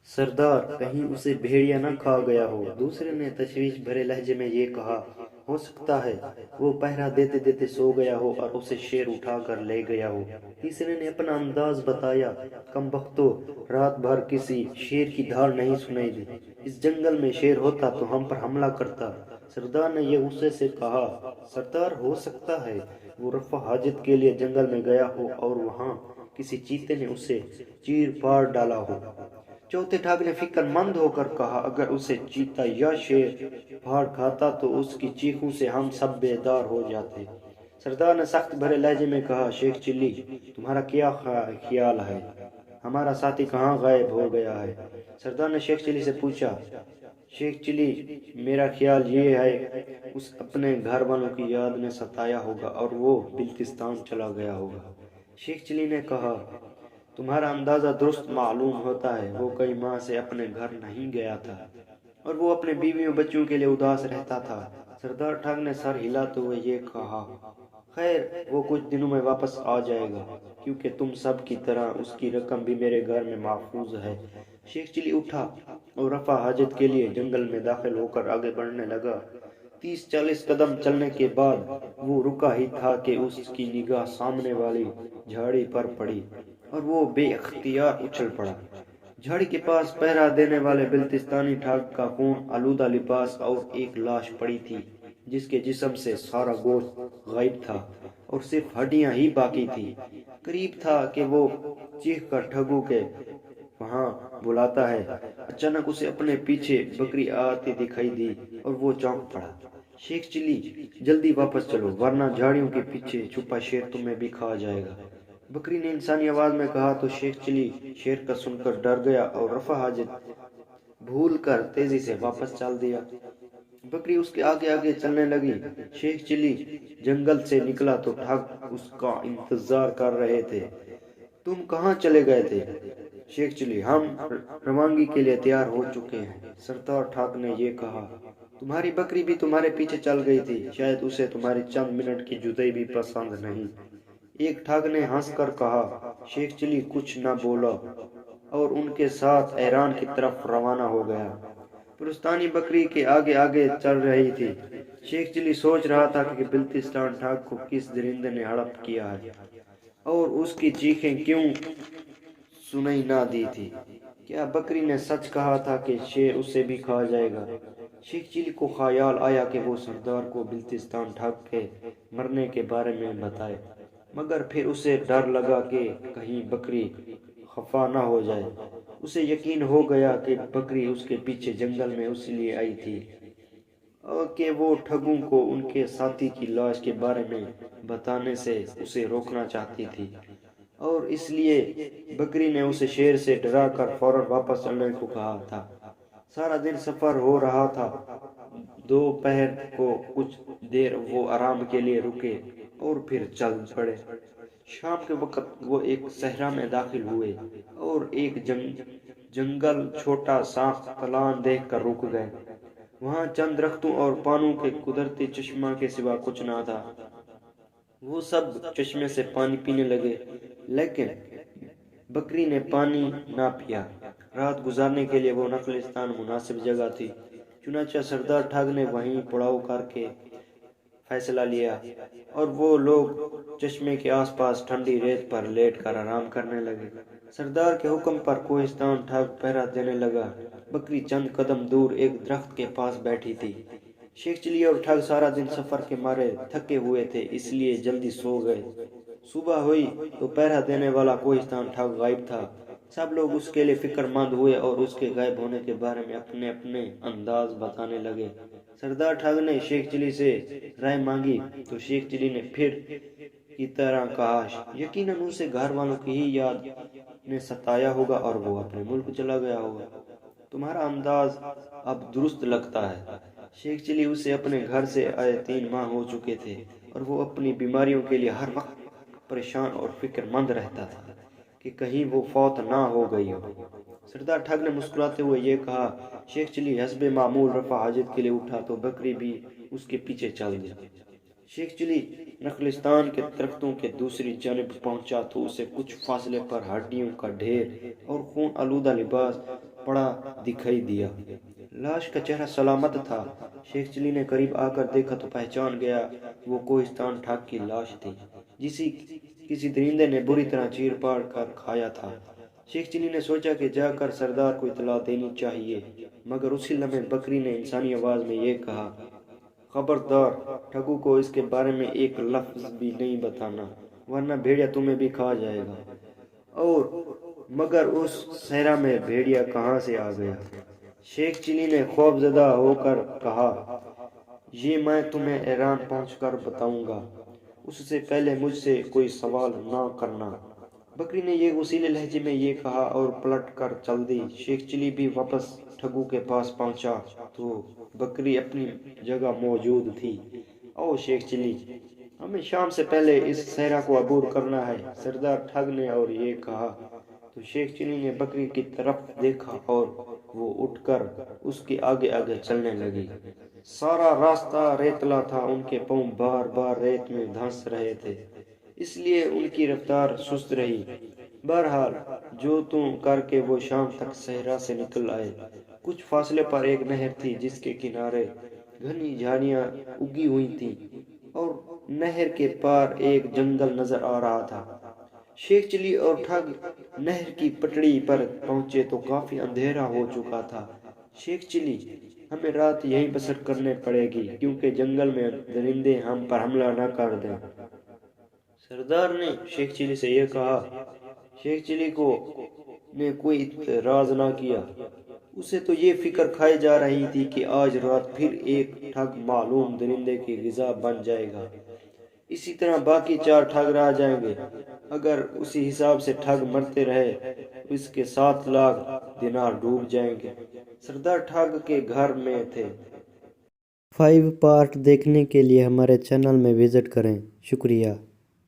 सरदार, कहीं उसे भेड़िया न खा गया हो। दूसरे ने तशवीश भरे लहजे में ये कहा। हो सकता है वो पहरा देते देते सो गया हो और उसे शेर उठा कर ले गया हो। तीसरे ने अपना अंदाज बताया। कम बख्तो, रात भर किसी शेर की धार नहीं सुनाई दी। इस जंगल में शेर होता तो हम पर हमला करता। सरदार ने यह गुस्से से कहा। सरदार, हो सकता है वो रफा हाजत के लिए जंगल में गया हो और वहाँ किसी चीते ने उसे चीर फाड़ डाला हो। चौथे ठाक ने फिक्रमंद होकर कहा, अगर उसे चीता या शेर फाड़ खाता तो उसकी चीखों से हम सब बेदार हो जाते। सरदार ने सख्त भरे लहजे में कहा, शेख चिल्ली, तुम्हारा क्या ख्याल है? हमारा साथी कहाँ गायब हो गया है? सरदार ने शेख चिल्ली से पूछा। शेख चिल्ली, मेरा ख्याल ये है उस अपने घर वालों की याद ने सताया होगा और वो बिल्तिस्तान चला गया होगा। शेख चिल्ली ने कहा, तुम्हारा अंदाजा दुरुस्त मालूम होता है। वो कई माह से अपने घर नहीं गया था और वो अपने बीवियों बच्चों के लिए उदास रहता था। सरदार ठाक ने सर हिलाते हुए ये कहा, खैर वो कुछ दिनों में वापस आ जाएगा, क्योंकि तुम सब की तरह उसकी रकम भी मेरे घर में महफूज है। शेख चिली उठा और रफा हाजत के लिए जंगल में दाखिल होकर आगे बढ़ने लगा। 30-40 कदम चलने के बाद वो रुका ही था कि उसकी निगाह सामने वाली झाड़ी पर पड़ी और वो बेख्तियार उछल पड़ा। झाड़ी के पास पहरा देने वाले बिल्तिस्तानी ठाक का खून आलूदा लिबास और एक लाश पड़ी थी जिसके जिस्म से सारा गोश्त गायब था और सिर्फ हड्डियां ही बाकी थी। करीब था कि वो चीख कर ठगू के वहां बुलाता है। अचानक उसे अपने पीछे बकरी आती दिखाई दी और वो चौंक पड़ा। शेख चिल्ली, जल्दी वापस चलो वरना झाड़ियों के पीछे छुपा शेर तुम्हें भी खा जाएगा। बकरी ने इंसानी आवाज में कहा तो शेख चिल्ली शेर का सुनकर डर गया और रफा हाजत भूल कर तेजी से वापस चल दिया। बकरी उसके आगे आगे चलने लगी। शेख चिल्ली जंगल से निकला तो ठाक उसका इंतजार कर रहे थे। तुम कहाँ चले गए थे? शेख चिल्ली, हम रवानगी के लिए तैयार हो चुके हैं। सरदार ठाक ने ये कहा, तुम्हारी बकरी भी तुम्हारे पीछे चल गई थी, शायद उसे तुम्हारी चंद मिनट की जुदाई भी पसंद नहीं। एक ठाक ने हंसकर कहा। शेख चिल्ली कुछ न बोला और उनके साथ ऐरान की तरफ रवाना हो गया। पुरुस्तानी बकरी के आगे आगे चल रही थी। शेख चिल्ली सोच रहा था कि बिल्तिस्तान ठाक को किस दरिंदे ने हड़प किया है और उसकी चीखें क्यों सुनाई ना दी थी। क्या बकरी ने सच कहा था कि शेर उसे भी खा जाएगा? शेख चिल्ली को ख्याल आया कि वो सरदार को बिल्तिस्तान ठाक के मरने के बारे में बताए, मगर फिर उसे डर लगा कि कहीं बकरी खफा न हो जाए। उसे यकीन हो गया कि बकरी उसके पीछे जंगल में इसलिए आई थी और कि वो ठगों को उनके साथी की लाश के बारे में बताने से उसे रोकना चाहती थी और इसलिए बकरी ने उसे शेर से डरा कर फौरन वापस चलने को कहा था। सारा दिन सफर हो रहा था। दोपहर को कुछ देर वो आराम के लिए रुके और फिर चल पड़े। शाम के वक्त वो एक सहरा में दाखिल हुए और एक जंगल छोटा सा तलान देख कर रुक गए। वहां चंद दरख्तों और पानों के कुदरती चश्मा के सिवा कुछ ना था। वो सब चश्मे से पानी पीने लगे, लेकिन बकरी ने पानी ना पिया। रात गुजारने के लिए वो नखलिस्तान मुनासिब जगह थी। चुनांचे सरदार ठाक ने वहीं पड़ाव करके फैसला लिया और वो लोग चश्मे के आसपास ठंडी रेत पर लेट कर आराम करने लगे। सरदार के हुक्म पर कोहिस्तान ठाक पहरा देने लगा। बकरी चंद कदम दूर एक दरख्त के पास बैठी थी। शेख चिली और ठाक सारा दिन सफर के मारे थके हुए थे, इसलिए जल्दी सो गए। सुबह हुई तो पहरा देने वाला कोहिस्तान ठाक गायब था। सब लोग उसके लिए फिक्रमंद हुए और उसके गायब होने के बारे में अपने अपने अंदाज बताने लगे। सरदार ठाक ने शेख चिली से राय मांगी तो शेख चिली ने फिर की तरह कहा, यकीनन उसे घर वालों की ही याद ने सताया होगा और वो अपने मुल्क चला गया होगा। तुम्हारा अंदाज अब दुरुस्त लगता है। शेख चिली उसे अपने घर से आए 3 माह हो चुके थे और वो अपनी बीमारियों के लिए हर वक्त परेशान और फिक्रमंद रहता था कि कहीं वो फौत ना हो गई हो। सरदार ठाक ने मुस्कुराते हुए ये कहा। शेख चिली हस्बे मामूल रफा हाजत के लिए उठा तो बकरी भी उसके पीछे चल दी। शेख चिली नखलिस्तान के दरख्तों के दूसरी जानब पहुंचा तो उसे कुछ फासले पर हड्डियों का ढेर और खून आलूदा लिबास पड़ा दिखाई दिया। लाश का चेहरा सलामत था। शेख चिली ने करीब आकर देखा तो पहचान गया वो कोहिस्तान ठाक की लाश थी, जिसे किसी दरिंदे ने बुरी तरह चीर फाड़ कर खाया था। शेख चिली ने सोचा कि जाकर सरदार को इतला देनी चाहिए, मगर उसी लम्हे बकरी ने इंसानी आवाज में ये कहा, खबरदार, ठगू को इसके बारे में एक लफ्ज भी नहीं बताना, वरना भेड़िया तुम्हें भी खा जाएगा। और मगर उस सहरा में भेड़िया कहाँ से आ गया? शेख चिली ने खौफजदा होकर कहा, ये मैं तुम्हें ईरान पहुंचकर बताऊंगा, उससे पहले मुझसे कोई सवाल ना करना। बकरी ने ये उसीले लहजे में ये कहा और पलट कर चल दी। शेख चिली भी वापस ठगू के पास पहुंचा तो बकरी अपनी जगह मौजूद थी। ओ शेख चिली, हमें शाम से पहले इस सहरा को अबूर करना है, सरदार ठग ने और ये कहा। तो शेख चिली ने बकरी की तरफ देखा और वो उठकर उसके आगे आगे चलने लगी। सारा रास्ता रेतला था, उनके पांव बार बार रेत में धंस रहे थे, इसलिए उनकी रफ्तार सुस्त रही। बहरहाल जो तुम करके वो शाम तक सहरा से निकल आए। कुछ फासले पर एक नहर थी जिसके किनारे घनी झाड़ियां उगी हुई थीं और नहर के पार एक जंगल नजर आ रहा था। शेख चिली और ठग नहर की पटड़ी पर पहुंचे तो काफी अंधेरा हो चुका था। शेख चिली, हमें रात यहीं बसर करने पड़ेगी, क्योंकि जंगल में दरिंदे हम पर हमला न कर दें। सरदार ने शेख चिली से यह कहा। शेख चिली को ने कोई इतराज ना किया। उसे तो ये फिक्र खाई जा रही थी कि आज रात फिर एक ठग मालूम दरिंदे की गिज़ा बन जाएगा। इसी तरह बाकी 4 ठग रह जाएंगे। अगर उसी हिसाब से ठग मरते रहे तो इसके 7 लाख दिनार डूब जाएंगे। सरदार ठग के घर में थे। 5 पार्ट देखने के लिए हमारे चैनल में विजिट करें। शुक्रिया।